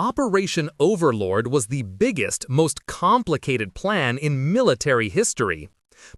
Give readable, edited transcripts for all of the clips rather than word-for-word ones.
Operation Overlord was the biggest, most complicated plan in military history.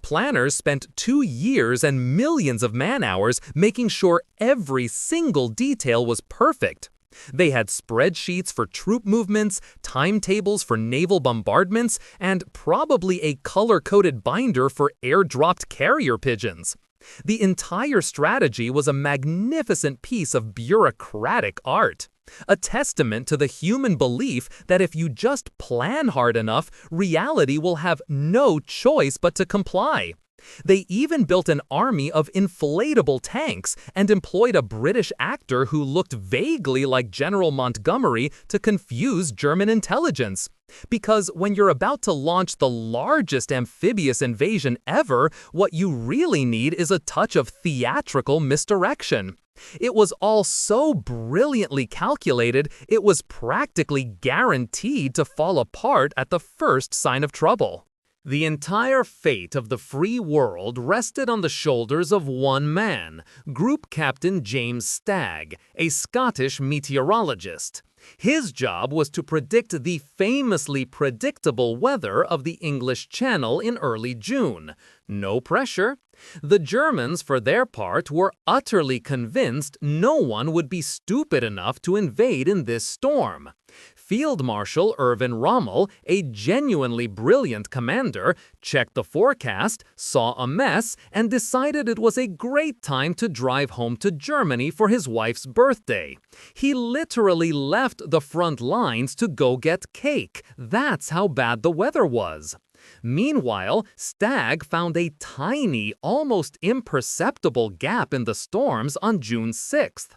Planners spent 2 years and millions of man-hours making sure every single detail was perfect. They had spreadsheets for troop movements, timetables for naval bombardments, and probably a color-coded binder for air-dropped carrier pigeons. The entire strategy was a magnificent piece of bureaucratic art, a testament to the human belief that if you just plan hard enough, reality will have no choice but to comply. They even built an army of inflatable tanks and employed a British actor who looked vaguely like General Montgomery to confuse German intelligence. Because when you're about to launch the largest amphibious invasion ever, what you really need is a touch of theatrical misdirection. It was all so brilliantly calculated, it was practically guaranteed to fall apart at the first sign of trouble. The entire fate of the free world rested on the shoulders of one man, Group Captain James Stagg, a Scottish meteorologist. His job was to predict the famously predictable weather of the English Channel in early June. No pressure. The Germans, for their part, were utterly convinced no one would be stupid enough to invade in this storm. Field Marshal Erwin Rommel, a genuinely brilliant commander, checked the forecast, saw a mess, and decided it was a great time to drive home to Germany for his wife's birthday. He literally left the front lines to go get cake. That's how bad the weather was. Meanwhile, Stagg found a tiny, almost imperceptible gap in the storms on June 6th.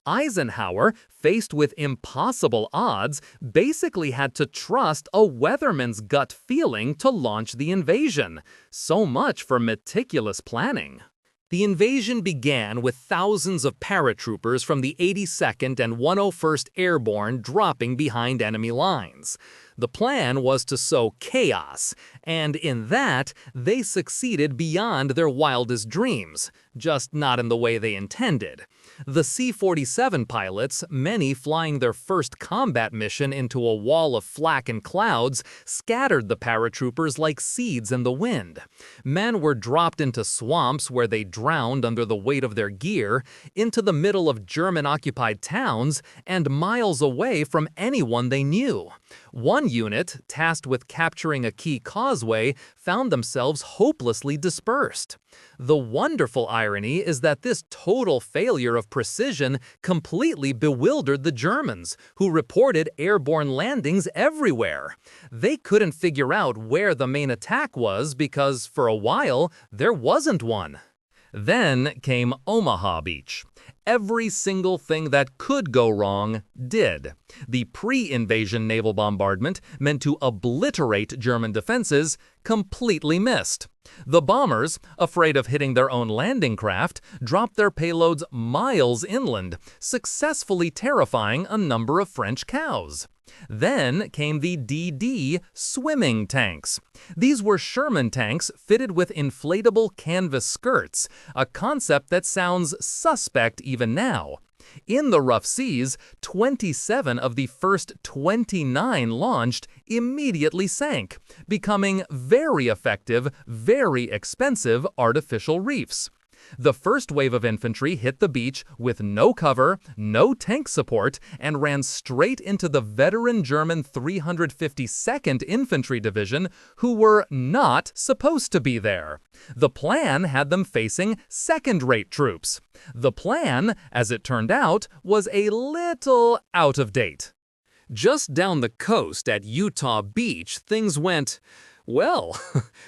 Eisenhower, faced with impossible odds, basically had to trust a weatherman's gut feeling to launch the invasion. So much for meticulous planning. The invasion began with thousands of paratroopers from the 82nd and 101st Airborne dropping behind enemy lines. The plan was to sow chaos, and in that, they succeeded beyond their wildest dreams, just not in the way they intended. The C-47 pilots, many flying their first combat mission into a wall of flak and clouds, scattered the paratroopers like seeds in the wind. Men were dropped into swamps where they drowned under the weight of their gear, into the middle of German-occupied towns, and miles away from anyone they knew. One unit, tasked with capturing a key causeway, found themselves hopelessly dispersed. The wonderful irony is that this total failure of precision completely bewildered the Germans, who reported airborne landings everywhere. They couldn't figure out where the main attack was because, for a while, there wasn't one. Then came Omaha Beach. Every single thing that could go wrong did. The pre-invasion naval bombardment, meant to obliterate German defenses, completely missed. The bombers, afraid of hitting their own landing craft, dropped their payloads miles inland, successfully terrifying a number of French cows. Then came the DD swimming tanks. These were Sherman tanks fitted with inflatable canvas skirts, a concept that sounds suspect even now. In the rough seas, 27 of the first 29 launched immediately sank, becoming very effective, very expensive artificial reefs. The first wave of infantry hit the beach with no cover, no tank support, and ran straight into the veteran German 352nd Infantry Division, who were not supposed to be there. The plan had them facing second-rate troops. The plan, as it turned out, was a little out of date. Just down the coast at Utah Beach, things went, well,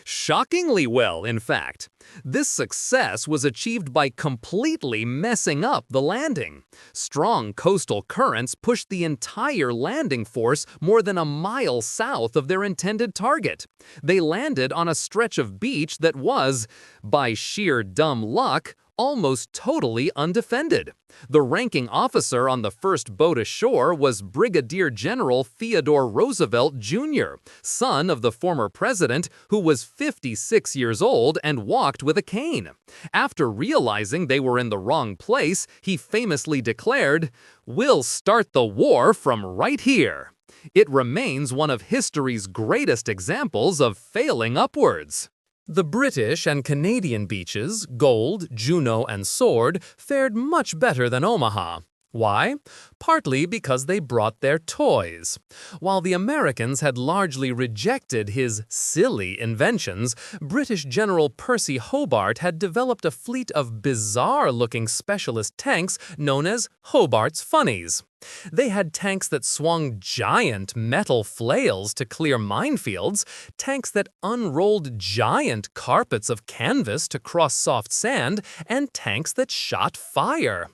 shockingly well, in fact. This success was achieved by completely messing up the landing. Strong coastal currents pushed the entire landing force more than a mile south of their intended target. They landed on a stretch of beach that was, by sheer dumb luck, almost totally undefended. The ranking officer on the first boat ashore was Brigadier General Theodore Roosevelt Jr., son of the former president, who was 56 years old and walked with a cane. After realizing they were in the wrong place, he famously declared, "We'll start the war from right here." It remains one of history's greatest examples of failing upwards. The British and Canadian beaches, Gold, Juno, and Sword, fared much better than Omaha. Why? Partly because they brought their toys. While the Americans had largely rejected his silly inventions, British General Percy Hobart had developed a fleet of bizarre-looking specialist tanks known as Hobart's Funnies. They had tanks that swung giant metal flails to clear minefields, tanks that unrolled giant carpets of canvas to cross soft sand, and tanks that shot fire.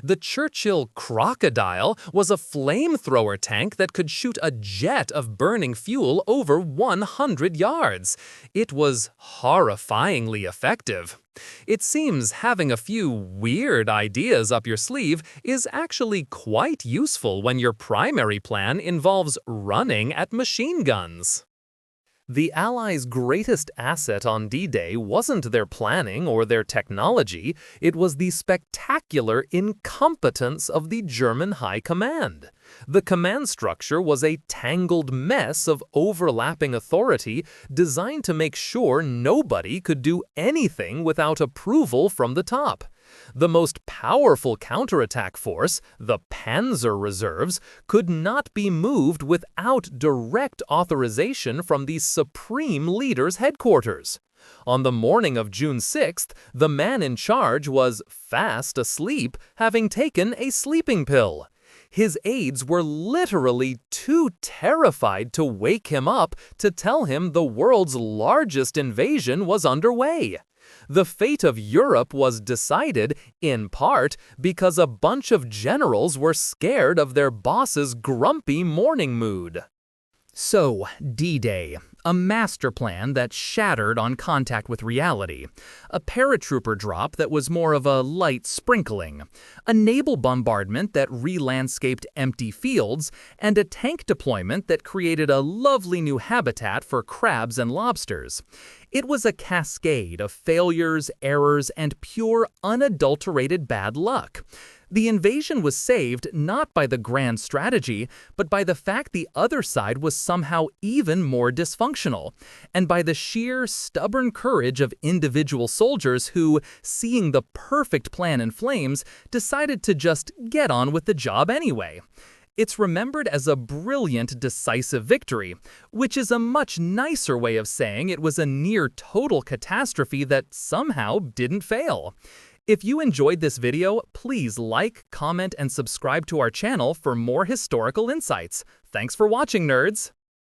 The Churchill Crocodile was a flamethrower tank that could shoot a jet of burning fuel over 100 yards. It was horrifyingly effective. It seems having a few weird ideas up your sleeve is actually quite useful when your primary plan involves running at machine guns. The Allies' greatest asset on D-Day wasn't their planning or their technology, it was the spectacular incompetence of the German High Command. The command structure was a tangled mess of overlapping authority designed to make sure nobody could do anything without approval from the top. The most powerful counterattack force, the Panzer Reserves, could not be moved without direct authorization from the Supreme Leader's headquarters. On the morning of June 6th, the man in charge was fast asleep, having taken a sleeping pill. His aides were literally too terrified to wake him up to tell him the world's largest invasion was underway. The fate of Europe was decided, in part, because a bunch of generals were scared of their boss's grumpy morning mood. So, D-Day, a master plan that shattered on contact with reality, a paratrooper drop that was more of a light sprinkling, a naval bombardment that re-landscaped empty fields, and a tank deployment that created a lovely new habitat for crabs and lobsters. It was a cascade of failures, errors, and pure, unadulterated bad luck. The invasion was saved not by the grand strategy, but by the fact the other side was somehow even more dysfunctional, and by the sheer, stubborn courage of individual soldiers who, seeing the perfect plan in flames, decided to just get on with the job anyway. It's remembered as a brilliant, decisive victory, which is a much nicer way of saying it was a near-total catastrophe that somehow didn't fail. If you enjoyed this video, please like, comment, and subscribe to our channel for more historical insights. Thanks for watching, nerds!